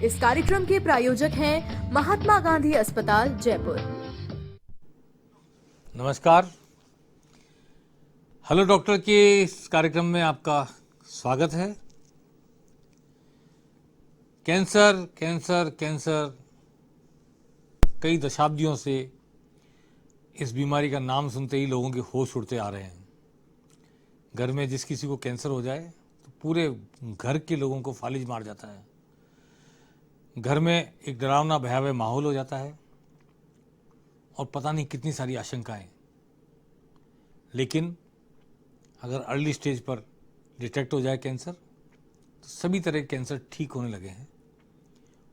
इस कार्यक्रम के प्रायोजक हैं महात्मा गांधी अस्पताल जयपुर। नमस्कार, हेलो डॉक्टर के इस कार्यक्रम में आपका स्वागत है। कैंसर कैंसर कैंसर कई दशाब्दियों से इस बीमारी का नाम सुनते ही लोगों के होश उड़ते आ रहे हैं। घर में जिस किसी को कैंसर हो जाए तो पूरे घर के लोगों को फालिज मार जाता है। घर में एक डरावना भयावह माहौल हो जाता है और पता नहीं कितनी सारी आशंकाएं। लेकिन अगर अर्ली स्टेज पर डिटेक्ट हो जाए कैंसर तो सभी तरह के कैंसर ठीक होने लगे हैं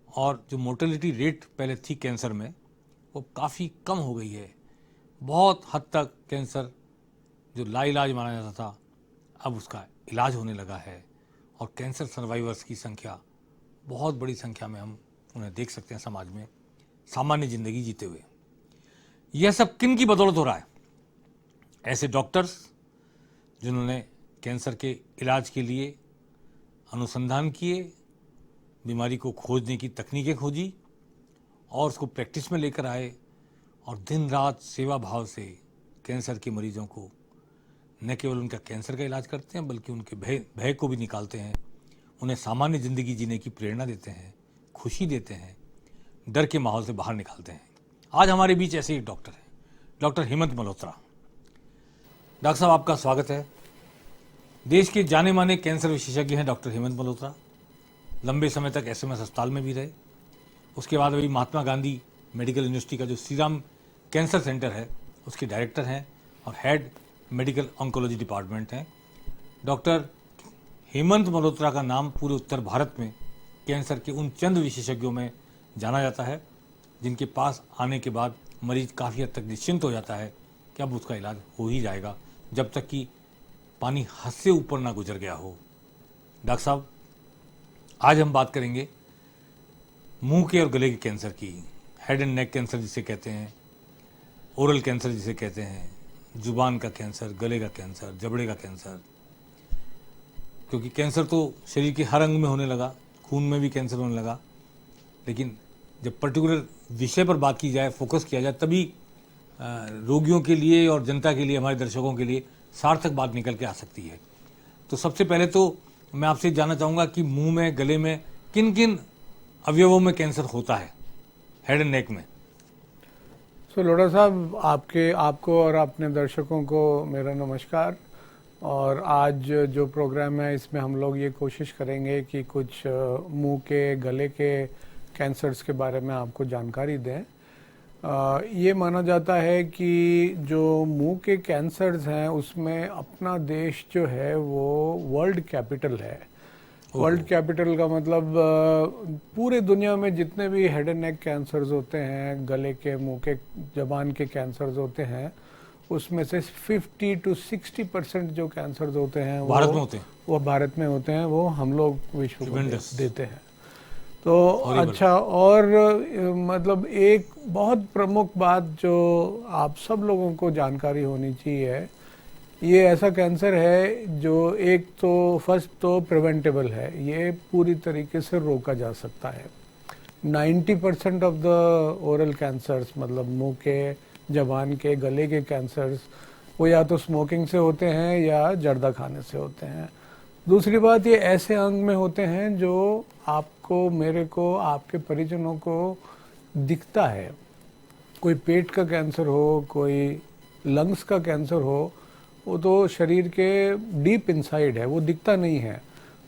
और जो मोर्टेलिटी रेट पहले थी कैंसर में वो काफ़ी कम हो गई है। बहुत हद तक कैंसर जो लाइलाज माना जाता था अब उसका इलाज होने लगा है और कैंसर सर्वाइवर्स की संख्या बहुत बड़ी संख्या में हम उन्हें देख सकते हैं समाज में सामान्य ज़िंदगी जीते हुए। यह सब किन की बदौलत हो रहा है? ऐसे डॉक्टर्स जिन्होंने कैंसर के इलाज के लिए अनुसंधान किए, बीमारी को खोजने की तकनीकें खोजी और उसको प्रैक्टिस में लेकर आए और दिन रात सेवा भाव से कैंसर के मरीजों को न केवल उनका कैंसर का इलाज करते हैं बल्कि उनके भय को भी निकालते हैं, उन्हें सामान्य ज़िंदगी जीने की प्रेरणा देते हैं, खुशी देते हैं, डर के माहौल से बाहर निकालते हैं। आज हमारे बीच ऐसे एक डॉक्टर हैं, डॉक्टर हेमंत मल्होत्रा। डॉक्टर साहब, आपका स्वागत है। देश के जाने माने कैंसर विशेषज्ञ हैं डॉक्टर हेमंत मल्होत्रा। लंबे समय तक एसएमएस अस्पताल में भी रहे। उसके बाद अभी महात्मा गांधी मेडिकल यूनिवर्सिटी का जो श्रीराम कैंसर सेंटर है उसके डायरेक्टर हैं और हेड मेडिकल ऑन्कोलॉजी डिपार्टमेंट हैं। डॉक्टर हेमंत मल्होत्रा का नाम पूरे उत्तर भारत में कैंसर के उन चंद विशेषज्ञों में जाना जाता है जिनके पास आने के बाद मरीज काफ़ी हद तक निश्चिंत हो जाता है कि अब उसका इलाज हो ही जाएगा जब तक कि पानी हद से ऊपर ना गुजर गया हो। डॉक्टर साहब, आज हम बात करेंगे मुंह के और गले के कैंसर की, हेड एंड नेक कैंसर जिसे कहते हैं, ओरल कैंसर जिसे कहते हैं, जुबान का कैंसर, गले का कैंसर, जबड़े का कैंसर। क्योंकि कैंसर तो शरीर के हर अंग में होने लगा, खून में भी कैंसर होने लगा, लेकिन जब पर्टिकुलर विषय पर बात की जाए, फोकस किया जाए, तभी रोगियों के लिए और जनता के लिए, हमारे दर्शकों के लिए सार्थक बात निकल के आ सकती है। तो सबसे पहले तो मैं आपसे जानना चाहूँगा कि मुंह में, गले में किन किन अवयवों में कैंसर होता है, हेड एंड नेक में? लोढ़ा साहब, आपको और अपने दर्शकों को मेरा नमस्कार। और आज जो प्रोग्राम है इसमें हम लोग ये कोशिश करेंगे कि कुछ मुंह के, गले के कैंसर्स के बारे में आपको जानकारी दें। ये माना जाता है कि जो मुंह के कैंसर्स हैं उसमें अपना देश जो है वो वर्ल्ड कैपिटल है। वर्ल्ड कैपिटल का मतलब पूरे दुनिया में जितने भी हेड एंड नेक कैंसर्स होते हैं, गले के, मुंह के, जबान के कैंसर्स होते हैं, उसमें से 50 to 60% जो कैंसर्स होते हैं वो भारत में होते हैं। वो हम लोग विश्व को देते हैं। तो अच्छा, और मतलब एक बहुत प्रमुख बात जो आप सब लोगों को जानकारी होनी चाहिए, ये ऐसा कैंसर है जो एक तो फर्स्ट तो प्रिवेंटेबल है, ये पूरी तरीके से रोका जा सकता है। 90% ऑफ द ओरल कैंसर्स, मतलब मुंह के, जबान के, गले के कैंसर्स, वो या तो स्मोकिंग से होते हैं या जर्दा खाने से होते हैं। दूसरी बात, ये ऐसे अंग में होते हैं जो आपको, मेरे को, आपके परिजनों को दिखता है। कोई पेट का कैंसर हो, कोई लंग्स का कैंसर हो, वो तो शरीर के डीप इनसाइड है, वो दिखता नहीं है।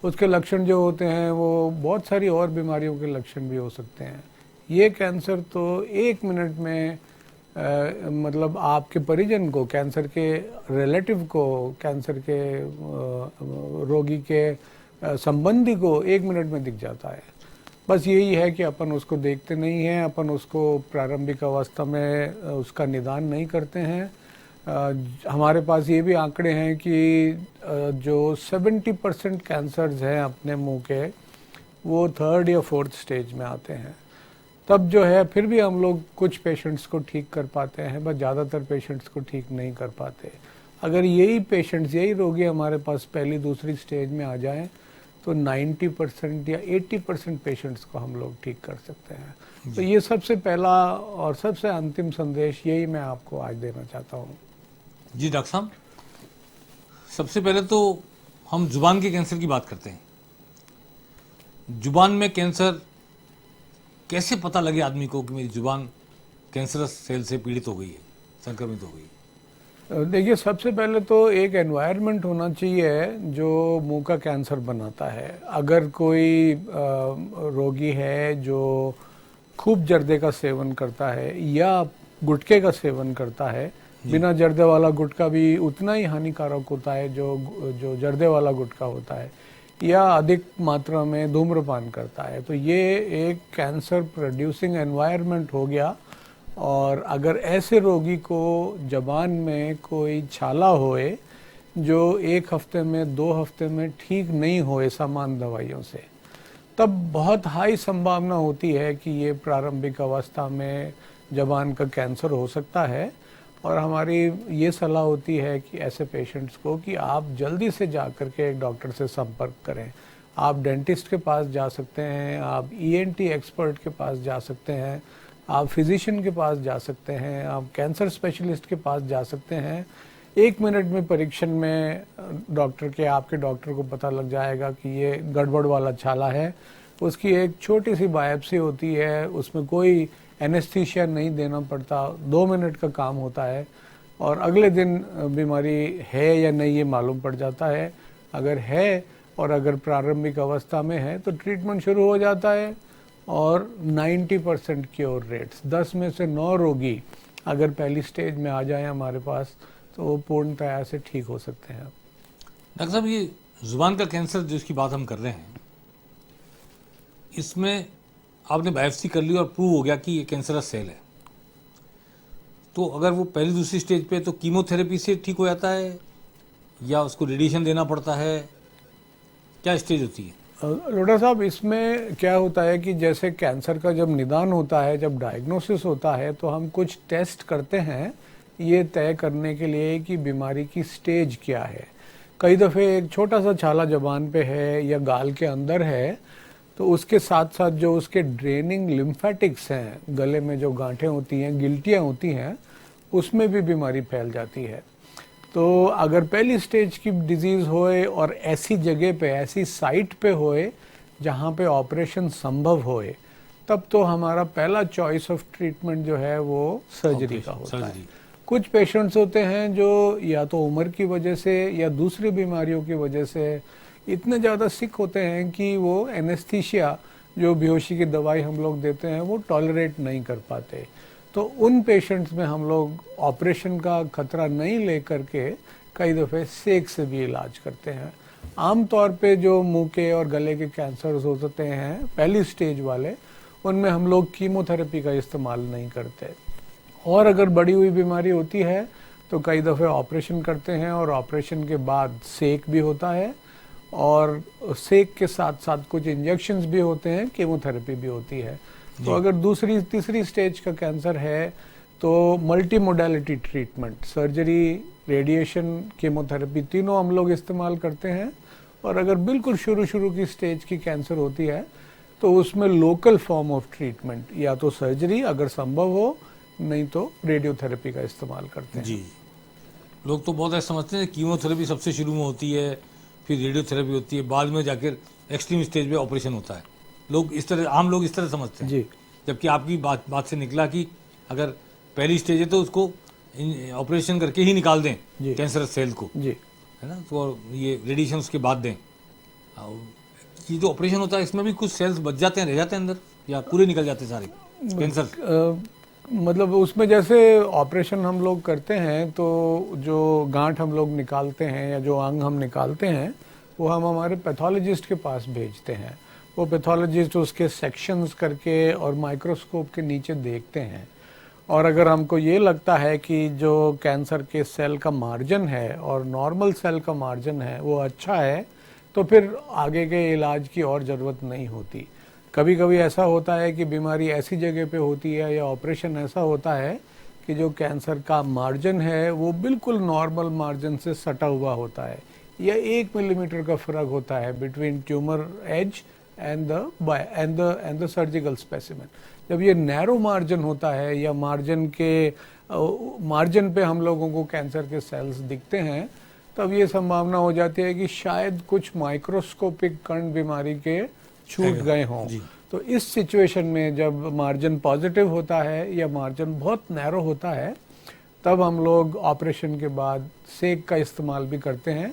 उसके लक्षण जो होते हैं वो बहुत सारी और बीमारियों के लक्षण भी हो सकते हैं। ये कैंसर तो 1 मिनट में मतलब आपके परिजन को, कैंसर के रिलेटिव को, कैंसर के रोगी के संबंधी को 1 मिनट में दिख जाता है। बस यही है कि अपन उसको देखते नहीं हैं, अपन उसको प्रारंभिक अवस्था में उसका निदान नहीं करते हैं। हमारे पास ये भी आंकड़े हैं कि जो 70% कैंसर्स हैं अपने मुंह के, वो 3rd या 4th स्टेज में आते हैं। तब जो है फिर भी हम लोग कुछ पेशेंट्स को ठीक कर पाते हैं, बस ज़्यादातर पेशेंट्स को ठीक नहीं कर पाते। अगर यही पेशेंट्स, यही रोगी हमारे पास पहली दूसरी स्टेज में आ जाएं तो 90% या 80% पेशेंट्स को हम लोग ठीक कर सकते हैं। तो ये सबसे पहला और सबसे अंतिम संदेश यही मैं आपको आज देना चाहता हूँ। जी डॉक्टर साहब, सबसे पहले तो हम जुबान के कैंसर की बात करते हैं। जुबान में कैंसर कैसे पता लगे आदमी को कि मेरी जुबान कैंसरस सेल से पीड़ित हो गई है, संक्रमित हो गई है? देखिए, सबसे पहले तो एक एनवायरनमेंट होना चाहिए जो मुंह का कैंसर बनाता है। अगर कोई रोगी है जो खूब जर्दे का सेवन करता है या गुटखे का सेवन करता है, बिना जर्दे वाला गुटखा भी उतना ही हानिकारक होता है जो जर्दे वाला गुटखा होता है, या अधिक मात्रा में धूम्रपान करता है, तो ये एक कैंसर प्रोड्यूसिंग एनवायरनमेंट हो गया। और अगर ऐसे रोगी को जबान में कोई छाला होए जो 1 हफ्ते में 2 हफ्ते में ठीक नहीं होए सामान्य दवाइयों से, तब बहुत हाई संभावना होती है कि ये प्रारंभिक अवस्था में जबान का कैंसर हो सकता है। और हमारी ये सलाह होती है कि ऐसे पेशेंट्स को कि आप जल्दी से जा कर के एक डॉक्टर से संपर्क करें। आप डेंटिस्ट के पास जा सकते हैं, आप ईएनटी एक्सपर्ट के पास जा सकते हैं, आप फिजिशियन के पास जा सकते हैं, आप कैंसर स्पेशलिस्ट के पास जा सकते हैं। 1 मिनट में परीक्षण में आपके डॉक्टर को पता लग जाएगा कि ये गड़बड़ वाला छाला है। उसकी एक छोटी सी बायोप्सी होती है, उसमें कोई एनेस्थीसिया नहीं देना पड़ता, 2 मिनट का काम होता है और अगले दिन बीमारी है या नहीं ये मालूम पड़ जाता है। अगर है और अगर प्रारंभिक अवस्था में है तो ट्रीटमेंट शुरू हो जाता है और 90% क्योर रेट्स, 10 में से 9 रोगी अगर पहली स्टेज में आ जाए हमारे पास तो वो पूर्णतया से ठीक हो सकते हैं। डॉक्टर साहब, ये जुबान का कैंसर जिसकी बात हम कर रहे हैं, इसमें आपने बायोप्सी कर ली और प्रूव हो गया कि ये कैंसरस सेल है, तो अगर वो पहली दूसरी स्टेज पे तो कीमोथेरेपी से ठीक हो जाता है या उसको रेडिएशन देना पड़ता है? क्या स्टेज होती है? लोटा साहब, इसमें क्या होता है कि जैसे कैंसर का जब निदान होता है, जब डायग्नोसिस होता है, तो हम कुछ टेस्ट करते हैं ये तय करने के लिए कि बीमारी की स्टेज क्या है। कई दफ़े एक छोटा सा छाला जबान पे है या गाल के अंदर है, तो उसके साथ साथ जो उसके ड्रेनिंग लिम्फेटिक्स हैं, गले में जो गांठें होती हैं, गिल्टियाँ होती हैं, उसमें भी बीमारी फैल जाती है। तो अगर पहली स्टेज की डिजीज़ होए और ऐसी जगह पे, ऐसी साइट पे होए जहाँ पे ऑपरेशन संभव होए, तब तो हमारा पहला चॉइस ऑफ ट्रीटमेंट जो है वो सर्जरी का होता है। कुछ पेशेंट्स होते हैं जो या तो उम्र की वजह से या दूसरी बीमारियों की वजह से इतने ज़्यादा सिक होते हैं कि वो एनेस्थीसिया, जो बेहोशी की दवाई हम लोग देते हैं, वो टॉलरेट नहीं कर पाते। तो उन पेशेंट्स में हम लोग ऑपरेशन का खतरा नहीं लेकर के कई दफ़े सेक से भी इलाज करते हैं। आमतौर पे जो मुंह के और गले के कैंसर्स होते हैं पहली स्टेज वाले, उनमें हम लोग कीमोथेरेपी का इस्तेमाल नहीं करते। और अगर बढ़ी हुई बीमारी होती है तो कई दफ़े ऑपरेशन करते हैं और ऑपरेशन के बाद सेक भी होता है और सेक के साथ साथ कुछ इंजेक्शंस भी होते हैं, कीमोथेरेपी भी होती है। तो अगर दूसरी तीसरी स्टेज का कैंसर है तो multi modality treatment, surgery, radiation, chemotherapy, तीनों हम लोग इस्तेमाल करते हैं। और अगर बिल्कुल शुरू की स्टेज की कैंसर होती है तो उसमें लोकल फॉर्म ऑफ ट्रीटमेंट, या तो सर्जरी अगर संभव हो, नहीं तो रेडियोथेरेपी का इस्तेमाल करते हैं। जी, लोग तो बहुत ऐसा समझते हैं कीमोथेरेपी सबसे शुरू में होती है, फिर रेडियोथेरेपी होती है, बाद में जाकर एक्सट्रीम स्टेज पे ऑपरेशन होता है। आम लोग इस तरह समझते हैं जी। जबकि आपकी बात से निकला कि अगर पहली स्टेज है तो उसको ऑपरेशन करके ही निकाल दें कैंसर सेल को, जी, है ना, तो ये रेडिएशन उसके बाद दें। ये जो ऑपरेशन होता है इसमें भी कुछ सेल्स बच जाते हैं, रह जाते हैं अंदर, या पूरे निकल जाते हैं सारे कैंसर? मतलब उसमें जैसे ऑपरेशन हम लोग करते हैं तो जो गांठ हम लोग निकालते हैं या जो अंग हम निकालते हैं वो हम हमारे पैथोलॉजिस्ट के पास भेजते हैं। वो पैथोलॉजिस्ट उसके सेक्शंस करके और माइक्रोस्कोप के नीचे देखते हैं, और अगर हमको ये लगता है कि जो कैंसर के सेल का मार्जिन है और नॉर्मल सेल का मार्जिन है वो अच्छा है, तो फिर आगे के इलाज की और ज़रूरत नहीं होती। कभी कभी ऐसा होता है कि बीमारी ऐसी जगह पे होती है या ऑपरेशन ऐसा होता है कि जो कैंसर का मार्जिन है वो बिल्कुल नॉर्मल मार्जिन से सटा हुआ होता है, या 1 मिलीमीटर का फर्क होता है between tumour edge and the surgical specimen. जब ये नैरो मार्जिन होता है या मार्जिन पे हम लोगों को कैंसर के सेल्स दिखते हैं, तब ये संभावना हो जाती है कि शायद कुछ माइक्रोस्कोपिक कण बीमारी के छूट गए हों। तो इस सिचुएशन में जब मार्जिन पॉजिटिव होता है या मार्जिन बहुत नैरो होता है, तब हम लोग ऑपरेशन के बाद सेक का इस्तेमाल भी करते हैं,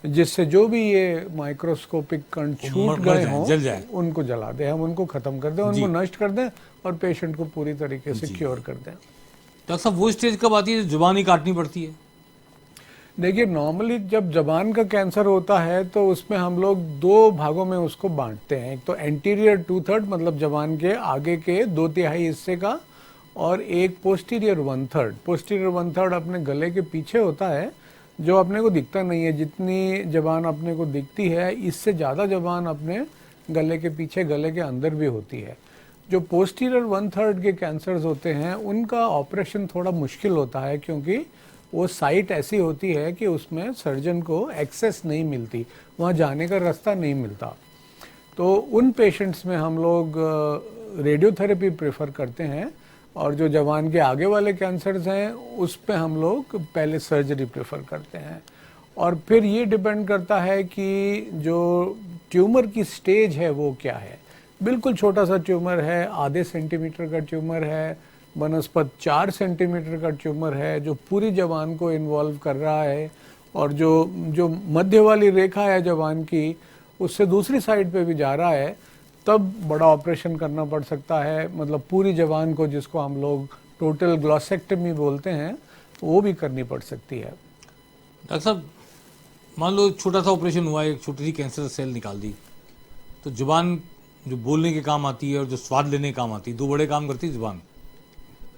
जिससे जो भी ये माइक्रोस्कोपिक कण छूट गए हों उनको जला दें, हम उनको खत्म कर दें, उनको नष्ट कर दें और पेशेंट को पूरी तरीके से क्योर कर दें। डॉक्टर साहब वो स्टेज कब आती है जुबान ही काटनी पड़ती है? देखिए, नॉर्मली जब जबान का कैंसर होता है तो उसमें हम लोग 2 भागों में उसको बांटते हैं। एक तो एंटीरियर 2/3 मतलब जबान के आगे के 2/3 हिस्से का, और एक पोस्टीरियर 1/3। पोस्टीरियर 1/3 अपने गले के पीछे होता है, जो अपने को दिखता नहीं है। जितनी जबान अपने को दिखती है, इससे ज़्यादा जबान अपने गले के पीछे, गले के अंदर भी होती है। जो पोस्टीरियर 1/3 के कैंसर्स होते हैं, उनका ऑपरेशन थोड़ा मुश्किल होता है, क्योंकि वो साइट ऐसी होती है कि उसमें सर्जन को एक्सेस नहीं मिलती, वहाँ जाने का रास्ता नहीं मिलता। तो उन पेशेंट्स में हम लोग रेडियोथेरेपी प्रेफर करते हैं, और जो जबान के आगे वाले कैंसर्स हैं उस पे हम लोग पहले सर्जरी प्रेफर करते हैं। और फिर ये डिपेंड करता है कि जो ट्यूमर की स्टेज है वो क्या है। बिल्कुल छोटा सा ट्यूमर है, आधे सेंटीमीटर का ट्यूमर है, बनस्पत 4 सेंटीमीटर का ट्यूमर है जो पूरी जबान को इन्वॉल्व कर रहा है, और जो मध्य वाली रेखा है जबान की, उससे दूसरी साइड पे भी जा रहा है, तब बड़ा ऑपरेशन करना पड़ सकता है। मतलब पूरी जबान को, जिसको हम लोग टोटल ग्लॉसेक्टमी बोलते हैं, वो भी करनी पड़ सकती है। डॉक्टर साहब, मान लो छोटा सा ऑपरेशन हुआ, एक छोटी सी कैंसर सेल निकाल दी, तो जुबान जो बोलने के काम आती है और जो स्वाद लेने के काम आती है, 2 बड़े काम करती है जुबान,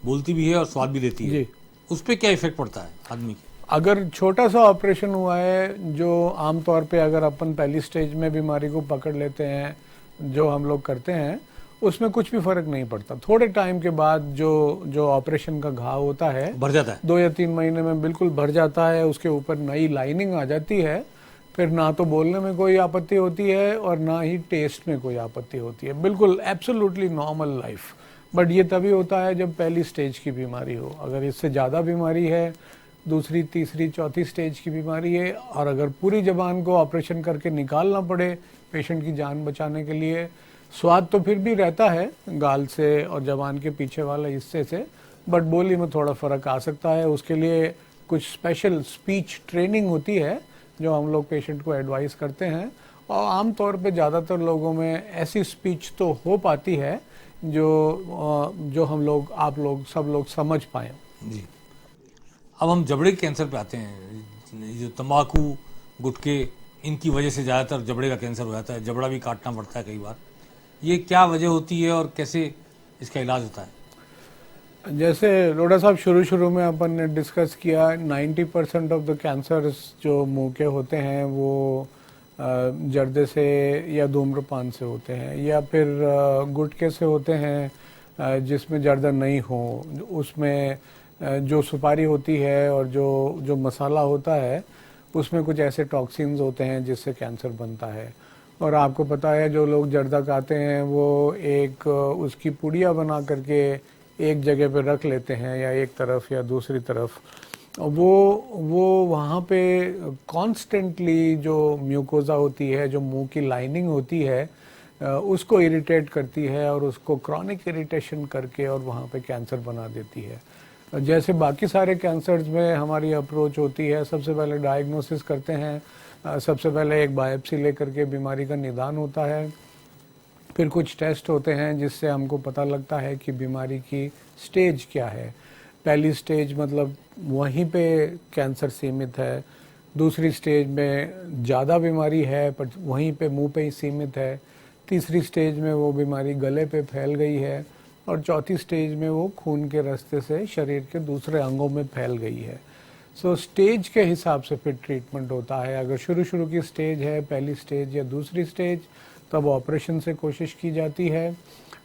बोलती भी है और स्वाद भी लेती है। उस पर क्या इफेक्ट पड़ता है आदमी के? अगर छोटा सा ऑपरेशन हुआ है, जो आमतौर पे अगर अपन पहली स्टेज में बीमारी को पकड़ लेते हैं, जो हम लोग करते हैं, उसमें कुछ भी फर्क नहीं पड़ता। थोड़े टाइम के बाद जो ऑपरेशन का घाव होता है भर जाता है, 2 या 3 महीने में बिल्कुल भर जाता है, उसके ऊपर नई लाइनिंग आ जाती है। फिर ना तो बोलने में कोई आपत्ति होती है और ना ही टेस्ट में कोई आपत्ति होती है, बिल्कुल एब्सोल्युटली नॉर्मल लाइफ। बट ये तभी होता है जब पहली स्टेज की बीमारी हो। अगर इससे ज़्यादा बीमारी है, दूसरी, तीसरी, चौथी स्टेज की बीमारी है, और अगर पूरी जबान को ऑपरेशन करके निकालना पड़े पेशेंट की जान बचाने के लिए, स्वाद तो फिर भी रहता है गाल से और जबान के पीछे वाले हिस्से से, बट बोली में थोड़ा फ़र्क आ सकता है। उसके लिए कुछ स्पेशल स्पीच ट्रेनिंग होती है जो हम लोग पेशेंट को एडवाइस करते हैं, और आमतौर पे ज़्यादातर लोगों में ऐसी स्पीच तो हो पाती है जो हम लोग, आप लोग, सब लोग समझ पाएँ। जी। अब हम जबड़े के कैंसर पे आते हैं। जो तंबाकू, गुटखे, इनकी वजह से ज़्यादातर जबड़े का कैंसर हो जाता है, जबड़ा भी काटना पड़ता है कई बार। ये क्या वजह होती है और कैसे इसका इलाज होता है? जैसे लोढ़ा साहब शुरू में अपन ने डिस्कस किया, 90% ऑफ द कैंसर्स जो मुंह के होते हैं वो जर्दे से या धूम्रपान से होते हैं, या फिर गुटखे से होते हैं जिसमें जर्दा नहीं हो। उसमें जो सुपारी होती है और जो मसाला होता है, उसमें कुछ ऐसे टॉक्सिन्स होते हैं जिससे कैंसर बनता है। और आपको पता है, जो लोग जर्दा खाते हैं वो एक उसकी पुड़िया बना करके एक जगह पे रख लेते हैं, या एक तरफ या दूसरी तरफ। वो वहाँ पे कॉन्स्टेंटली जो म्यूकोजा होती है, जो मुंह की लाइनिंग होती है, उसको इरिटेट करती है और उसको क्रॉनिक इरिटेशन करके और वहाँ पे कैंसर बना देती है। जैसे बाकी सारे कैंसर्स में हमारी अप्रोच होती है, सबसे पहले डायग्नोसिस करते हैं, सबसे पहले एक बायोप्सी लेकर के बीमारी का निदान होता है, फिर कुछ टेस्ट होते हैं जिससे हमको पता लगता है कि बीमारी की स्टेज क्या है। पहली स्टेज मतलब वहीं पे कैंसर सीमित है, दूसरी स्टेज में ज़्यादा बीमारी है पर वहीं पे मुंह पे ही सीमित है, तीसरी स्टेज में वो बीमारी गले पे फैल गई है, और चौथी स्टेज में वो खून के रास्ते से शरीर के दूसरे अंगों में फैल गई है। सो स्टेज के हिसाब से फिर ट्रीटमेंट होता है। अगर शुरू की स्टेज है, पहली स्टेज या दूसरी स्टेज, तब ऑपरेशन से कोशिश की जाती है।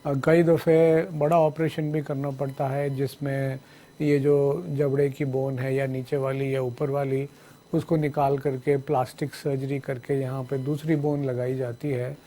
कई दफ़े बड़ा ऑपरेशन भी करना पड़ता है जिसमें ये जो जबड़े की बोन है, या नीचे वाली या ऊपर वाली, उसको निकाल करके प्लास्टिक सर्जरी करके यहाँ पे दूसरी बोन लगाई जाती है,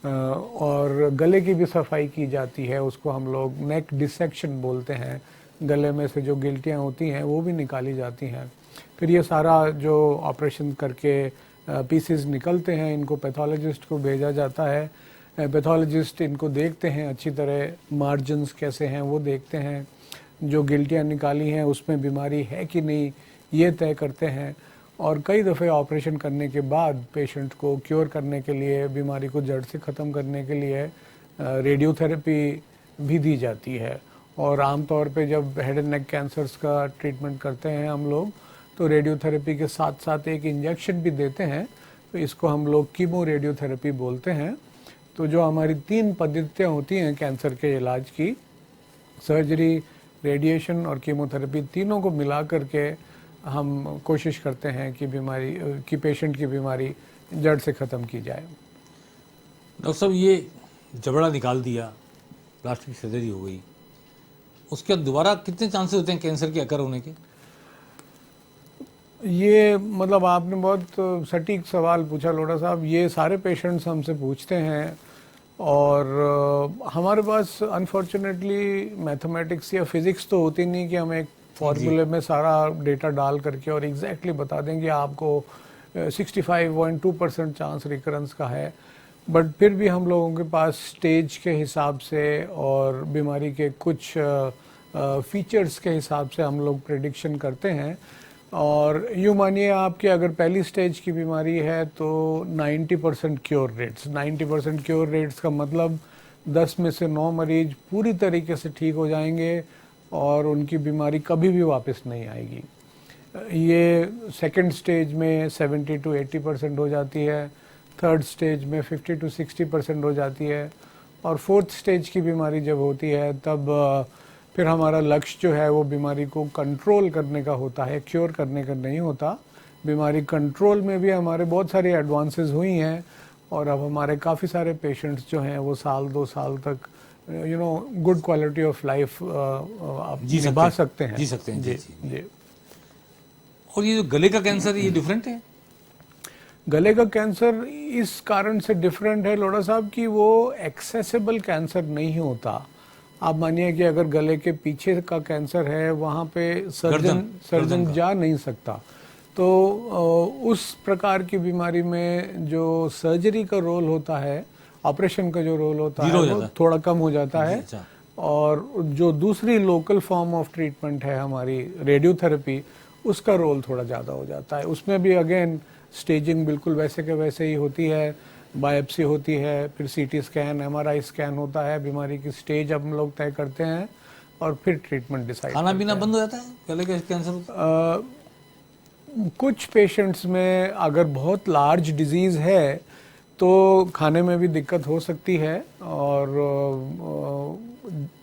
और गले की भी सफाई की जाती है। उसको हम लोग नेक डिसेक्शन बोलते हैं। गले में से जो गिल्टियाँ होती हैं वो भी निकाली जाती हैं। फिर ये सारा जो ऑपरेशन करके पीसेस निकलते हैं, इनको पैथोलॉजिस्ट को भेजा जाता है। पैथोलॉजिस्ट इनको देखते हैं अच्छी तरह, मार्जिन्स कैसे हैं वो देखते हैं, जो गिल्टियाँ निकाली हैं उसमें बीमारी है कि नहीं ये तय करते हैं। और कई दफ़े ऑपरेशन करने के बाद पेशेंट को क्योर करने के लिए, बीमारी को जड़ से ख़त्म करने के लिए रेडियोथेरेपी भी दी जाती है। और आमतौर पे जब हेड एंड नेक कैंसर्स का ट्रीटमेंट करते हैं हम लोग, तो रेडियोथेरेपी के साथ साथ एक इंजेक्शन भी देते हैं, तो इसको हम लोग कीमो रेडियोथेरेपी बोलते हैं। तो जो हमारी 3 पद्धतियाँ होती हैं कैंसर के इलाज की, सर्जरी, रेडिएशन और कीमोथेरेपी, तीनों को मिला करके हम कोशिश करते हैं कि पेशेंट की बीमारी जड़ से ख़त्म की जाए। डॉक्टर साहब, ये जबड़ा निकाल दिया, प्लास्टिक सर्जरी हो गई, उसके बाद दोबारा कितने चांसेस होते हैं कैंसर के अकर होने के? ये मतलब आपने बहुत सटीक सवाल पूछा लोढ़ा साहब। ये सारे पेशेंट्स हमसे पूछते हैं, और हमारे पास अनफॉर्चुनेटली मैथमेटिक्स या फिज़िक्स तो होती नहीं कि हम एक फॉर्मूले में सारा डेटा डाल करके और एग्जैक्टली बता देंगे आपको 65.2% चांस रिकरेंस का है। बट फिर भी हम लोगों के पास स्टेज के हिसाब से और बीमारी के कुछ फीचर्स के हिसाब से हम लोग प्रेडिक्शन करते हैं। और यूँ मानिए आपकी अगर पहली स्टेज की बीमारी है तो 90% क्योर रेट्स। 90% क्योर रेट्स का मतलब 10 में से 9 मरीज पूरी तरीके से ठीक हो जाएंगे और उनकी बीमारी कभी भी वापस नहीं आएगी। ये सेकंड स्टेज में 70 to 80% हो जाती है, थर्ड स्टेज में 50 to 60% हो जाती है, और फोर्थ स्टेज की बीमारी जब होती है तब फिर हमारा लक्ष्य जो है वो बीमारी को कंट्रोल करने का होता है, क्योर करने का नहीं होता। बीमारी कंट्रोल में भी हमारे बहुत सारी एडवांसेस हुई हैं, और अब हमारे काफ़ी सारे पेशेंट्स जो हैं वो 1-2 साल तक गुड क्वालिटी ऑफ लाइफ निभा सकते हैं, जी सकते हैं। जी। और ये जो गले का कैंसर है, ये डिफरेंट है? गले का कैंसर इस कारण से डिफरेंट है लोढ़ा साहब कि वो एक्सेसिबल कैंसर नहीं होता। आप मानिए कि अगर गले के पीछे का कैंसर है, वहाँ पे सर्जन जा नहीं सकता, तो उस प्रकार की बीमारी में जो सर्जरी का रोल होता है, ऑपरेशन का जो रोल होता है वो थोड़ा कम हो जाता है। और जो दूसरी लोकल फॉर्म ऑफ ट्रीटमेंट है हमारी रेडियोथेरेपी, उसका रोल थोड़ा ज़्यादा हो जाता है। उसमें भी अगेन स्टेजिंग बिल्कुल वैसे के वैसे ही होती है, बायोप्सी होती है, फिर सीटी स्कैन, एमआरआई स्कैन होता है, बीमारी की स्टेज हम लोग तय करते हैं और फिर ट्रीटमेंट डिसाइड। खाना पीना बंद हो जाता है गले के कैंसर? कुछ पेशेंट्स में अगर बहुत लार्ज डिजीज़ है तो खाने में भी दिक्कत हो सकती है, और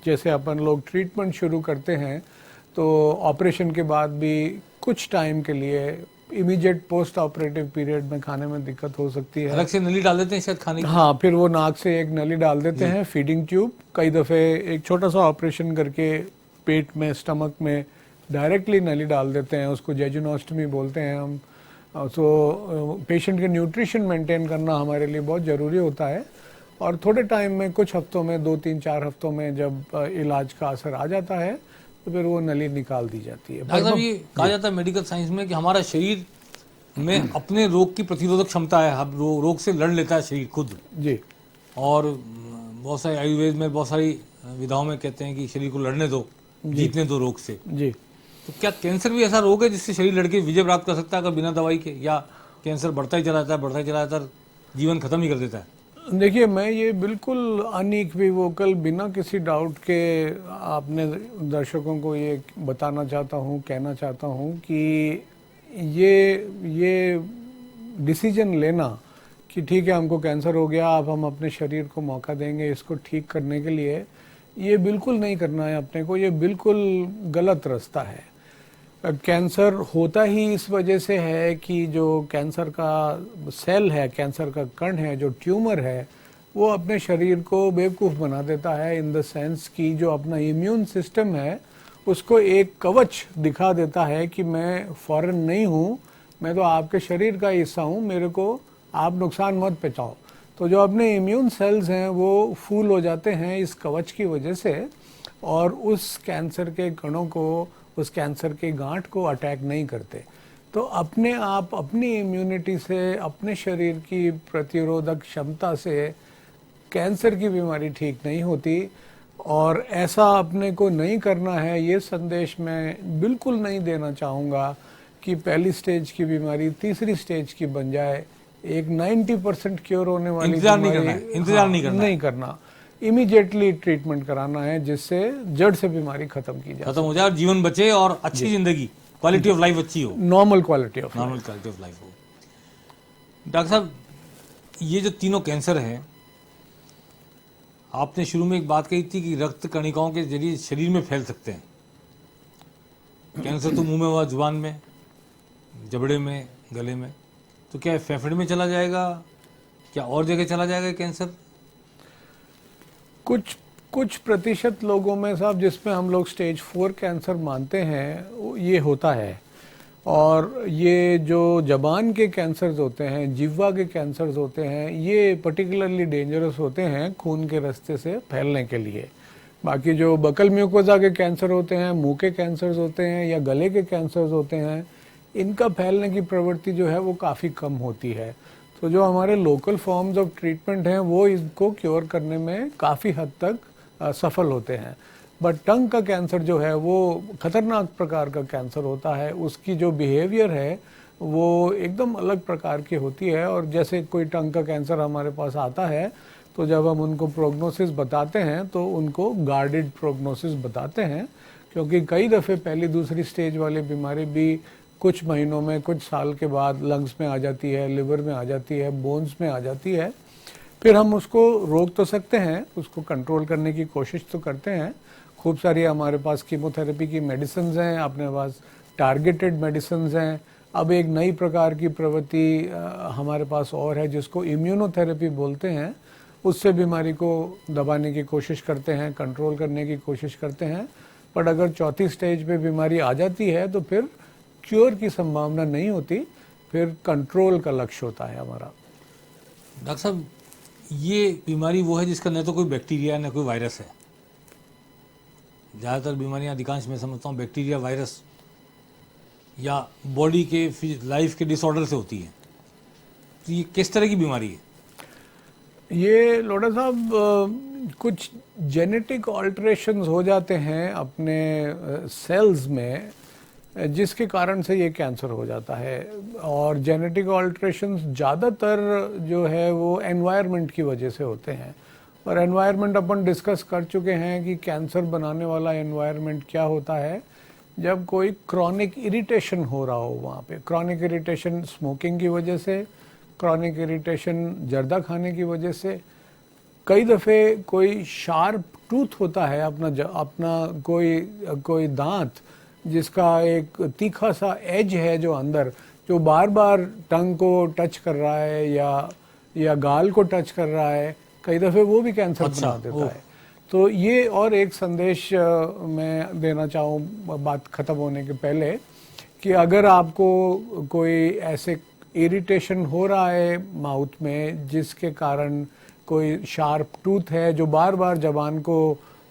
जैसे अपन लोग ट्रीटमेंट शुरू करते हैं तो ऑपरेशन के बाद भी कुछ टाइम के लिए इमीडिएट पोस्ट ऑपरेटिव पीरियड में खाने में दिक्कत हो सकती है। अलग से नली डाल देते हैं शायद खाने की? हाँ, फिर वो नाक से एक नली डाल देते हैं, फीडिंग ट्यूब। कई दफ़े एक छोटा सा ऑपरेशन करके पेट में, स्टमक में डायरेक्टली नली डाल देते हैं, उसको जेजुनोस्टमी बोलते हैं हम। सो पेशेंट के न्यूट्रिशन मेंटेन करना हमारे लिए बहुत ज़रूरी होता है, और थोड़े टाइम में, कुछ हफ्तों में, 2-3-4 हफ्तों में जब इलाज का असर आ जाता है तो फिर वो नली निकाल दी जाती है। डॉक्टर साहब, ये कहा जाता है मेडिकल साइंस में कि हमारा शरीर में अपने रोग की प्रतिरोधक क्षमता है, हम रोग से लड़ लेता है शरीर खुद जी। और बहुत सारे आयुर्वेद में, बहुत सारी विधाओं में कहते हैं कि शरीर को लड़ने दो, जीतने दो रोग से जी। तो क्या कैंसर भी ऐसा रोग है जिससे शरीर लड़के विजय प्राप्त कर सकता है अगर बिना दवाई के, या कैंसर बढ़ता ही चला जाता है, बढ़ता ही चला जाता है, जीवन खत्म ही कर देता है? देखिए, मैं ये बिल्कुल अनइक्विवोकल, बिना किसी डाउट के आपने दर्शकों को ये बताना चाहता हूँ, कहना चाहता हूँ कि ये डिसीजन लेना कि ठीक है हमको कैंसर हो गया, अब हम अपने शरीर को मौका देंगे इसको ठीक करने के लिए, ये बिल्कुल नहीं करना है अपने को। ये बिल्कुल गलत रास्ता है। कैंसर होता ही इस वजह से है कि जो कैंसर का सेल है, कैंसर का कण है, जो ट्यूमर है, वो अपने शरीर को बेवकूफ़ बना देता है, इन द सेंस कि जो अपना इम्यून सिस्टम है उसको एक कवच दिखा देता है कि मैं फॉरेन नहीं हूँ, मैं तो आपके शरीर का हिस्सा हूँ, मेरे को आप नुकसान मत पहुंचाओ। तो जो अपने इम्यून सेल्स हैं वो फूल हो जाते हैं इस कवच की वजह से, और उस कैंसर के कणों को, उस कैंसर के गांठ को अटैक नहीं करते। तो अपने आप अपनी इम्यूनिटी से, अपने शरीर की प्रतिरोधक क्षमता से कैंसर की बीमारी ठीक नहीं होती, और ऐसा अपने को नहीं करना है। ये संदेश मैं बिल्कुल नहीं देना चाहूँगा कि पहली स्टेज की बीमारी तीसरी स्टेज की बन जाए। एक 90% क्योर होने वाली इंतजार नहीं बीमारी, करना है, इंतजार नहीं करना है। नहीं करना, इमीडिएटली ट्रीटमेंट कराना है जिससे जड़ से बीमारी खत्म की जाए, खत्म हो जाए और जीवन बचे और अच्छी जिंदगी, क्वालिटी ऑफ लाइफ अच्छी हो, normal quality of normal quality of life हो। डॉक्टर साहब, ये जो तीनों कैंसर हैं, आपने शुरू में एक बात कही थी कि रक्त कणिकाओं के जरिए शरीर में फैल सकते हैं। कैंसर तो मुंह में हुआ, जुबान में, जबड़े में, गले में, तो क्या फेफड़े में चला जाएगा, क्या और जगह चला जाएगा कैंसर? कुछ प्रतिशत लोगों में साहब, जिसमें हम लोग स्टेज 4 कैंसर मानते हैं, ये होता है। और ये जो जबान के कैंसर्स होते हैं, जिह्वा के कैंसर्स होते हैं, ये पर्टिकुलरली डेंजरस होते हैं खून के रास्ते से फैलने के लिए। बाकी जो बकल म्यूकोजा के कैंसर होते हैं, मुंह के कैंसर्स होते हैं, या गले के कैंसर्स होते हैं, इनका फैलने की प्रवृत्ति जो है वो काफ़ी कम होती है। तो जो हमारे लोकल फॉर्म्स ऑफ ट्रीटमेंट हैं वो इसको क्योर करने में काफ़ी हद तक सफल होते हैं। बट टंग का कैंसर जो है वो खतरनाक प्रकार का कैंसर होता है। उसकी जो बिहेवियर है वो एकदम अलग प्रकार की होती है। और जैसे कोई टंग का कैंसर हमारे पास आता है, तो जब हम उनको प्रोग्नोसिस बताते हैं तो उनको गार्डेड प्रोग्नोसिस बताते हैं, क्योंकि कई दफ़े पहली दूसरी स्टेज वाली बीमारी भी कुछ महीनों में, कुछ साल के बाद लंग्स में आ जाती है, लिवर में आ जाती है, बोन्स में आ जाती है। फिर हम उसको रोक तो सकते हैं, उसको कंट्रोल करने की कोशिश तो करते हैं। खूब सारी हमारे पास कीमोथेरेपी की मेडिसिन हैं, अपने पास टारगेटेड मेडिसिन हैं। अब एक नई प्रकार की प्रवृत्ति हमारे पास और है जिसको इम्यूनोथेरेपी बोलते हैं। उससे बीमारी को दबाने की कोशिश करते हैं, कंट्रोल करने की कोशिश करते हैं। बट अगर चौथी स्टेज पे बीमारी आ जाती है तो फिर क्योर की संभावना नहीं होती, फिर कंट्रोल का लक्ष्य होता है हमारा। डॉक्टर साहब, ये बीमारी वो है जिसका न तो कोई बैक्टीरिया है न कोई वायरस है। ज़्यादातर बीमारियां, अधिकांश मैं समझता हूँ, बैक्टीरिया, वायरस या बॉडी के लाइफ के डिसऑर्डर से होती है। तो ये किस तरह की बीमारी है? ये लोढ़ा साहब, कुछ जेनेटिक ऑल्ट्रेशंस हो जाते हैं अपने सेल्स में, जिसके कारण से ये कैंसर हो जाता है। और जेनेटिक ऑल्ट्रेशंस ज़्यादातर जो है वो एनवायरनमेंट की वजह से होते हैं। और एनवायरनमेंट अपन डिस्कस कर चुके हैं कि कैंसर बनाने वाला एनवायरनमेंट क्या होता है। जब कोई क्रॉनिक इरिटेशन हो रहा हो वहाँ पे, क्रॉनिक इरिटेशन स्मोकिंग की वजह से, क्रॉनिक इरिटेशन जर्दा खाने की वजह से, कई दफ़े कोई शार्प टूथ होता है, अपना कोई दांत जिसका एक तीखा सा एज है जो अंदर, जो बार बार टंग को टच कर रहा है या गाल को टच कर रहा है, कई दफ़े वो भी कैंसर बना देता है। तो ये और एक संदेश मैं देना चाहूँ बात ख़त्म होने के पहले, कि अगर आपको कोई ऐसे इरिटेशन हो रहा है माउथ में जिसके कारण कोई शार्प टूथ है जो बार बार जबान को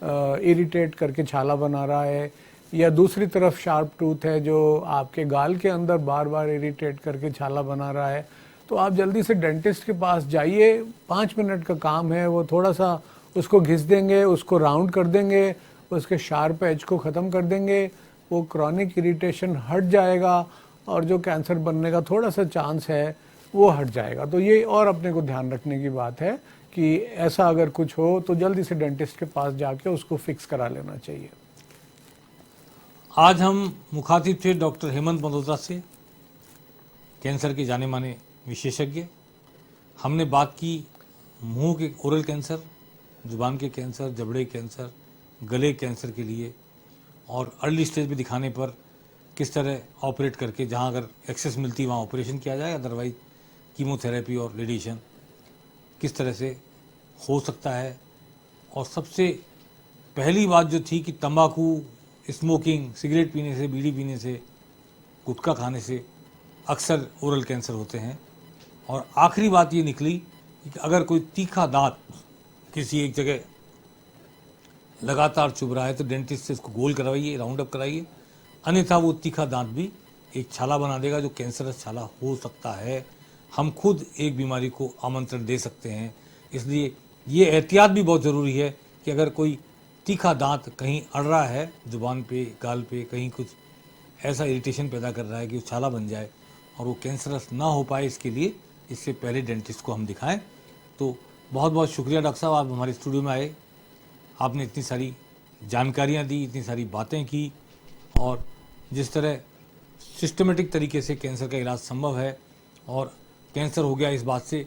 इरिटेट करके छाला बना रहा है, या दूसरी तरफ शार्प टूथ है जो आपके गाल के अंदर बार बार इरिटेट करके छाला बना रहा है, तो आप जल्दी से डेंटिस्ट के पास जाइए। 5 मिनट का काम है, वो थोड़ा सा उसको घिस देंगे, उसको राउंड कर देंगे, उसके शार्प एज को ख़त्म कर देंगे, वो क्रॉनिक इरिटेशन हट जाएगा और जो कैंसर बनने का थोड़ा सा चांस है वो हट जाएगा। तो ये और अपने को ध्यान रखने की बात है कि ऐसा अगर कुछ हो तो जल्दी से डेंटिस्ट के पास जाके उसको फिक्स करा लेना चाहिए। आज हम मुखातिब थे डॉक्टर हेमंत मल्होत्रा से, कैंसर के जाने माने विशेषज्ञ। हमने बात की मुंह के ओरल कैंसर, जुबान के कैंसर, जबड़े कैंसर, गले कैंसर के लिए, और अर्ली स्टेज पे दिखाने पर किस तरह ऑपरेट करके, जहां अगर एक्सेस मिलती वहां ऑपरेशन किया जाए, अदरवाइज कीमोथेरेपी और रेडिएशन किस तरह से हो सकता है। और सबसे पहली बात जो थी कि तंबाकू, स्मोकिंग, सिगरेट पीने से, बीड़ी पीने से, गुटखा खाने से अक्सर ओरल कैंसर होते हैं। और आखिरी बात ये निकली कि अगर कोई तीखा दांत किसी एक जगह लगातार चुभ रहा है तो डेंटिस्ट से इसको गोल करवाइए, राउंड अप कराइए, अन्यथा वो तीखा दांत भी एक छाला बना देगा जो कैंसरस छाला हो सकता है। हम खुद एक बीमारी को आमंत्रण दे सकते हैं, इसलिए ये एहतियात भी बहुत ज़रूरी है कि अगर कोई तीखा दांत कहीं अड़ रहा है, जुबान पे, गाल पे कहीं कुछ ऐसा इरिटेशन पैदा कर रहा है कि वो छाला बन जाए और वो कैंसरस ना हो पाए, इसके लिए इससे पहले डेंटिस्ट को हम दिखाएं। तो बहुत बहुत शुक्रिया डॉक्टर साहब, आप हमारे स्टूडियो में आए, आपने इतनी सारी जानकारियाँ दी, इतनी सारी बातें की, और जिस तरह सिस्टमेटिक तरीके से कैंसर का इलाज संभव है। और कैंसर हो गया इस बात से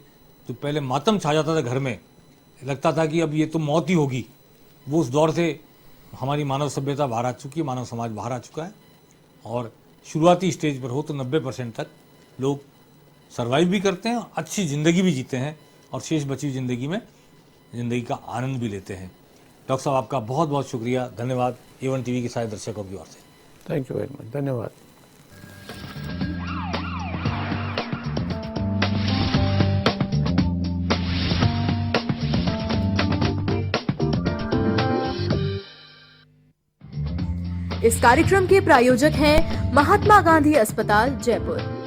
जो पहले मातम छा जाता था घर में, लगता था कि अब ये तो मौत ही होगी, वो उस दौर से हमारी मानव सभ्यता बाहर आ चुकी है, मानव समाज बाहर आ चुका है। और शुरुआती स्टेज पर हो तो 90% तक लोग सर्वाइव भी करते हैं, अच्छी ज़िंदगी भी जीते हैं और शेष बची ज़िंदगी में ज़िंदगी का आनंद भी लेते हैं। डॉक्टर साहब आपका बहुत बहुत शुक्रिया, धन्यवाद A1 टीवी के सारे दर्शकों की ओर से। थैंक यू वेरी मच, धन्यवाद। इस कार्यक्रम के प्रायोजक हैं महात्मा गांधी अस्पताल, जयपुर।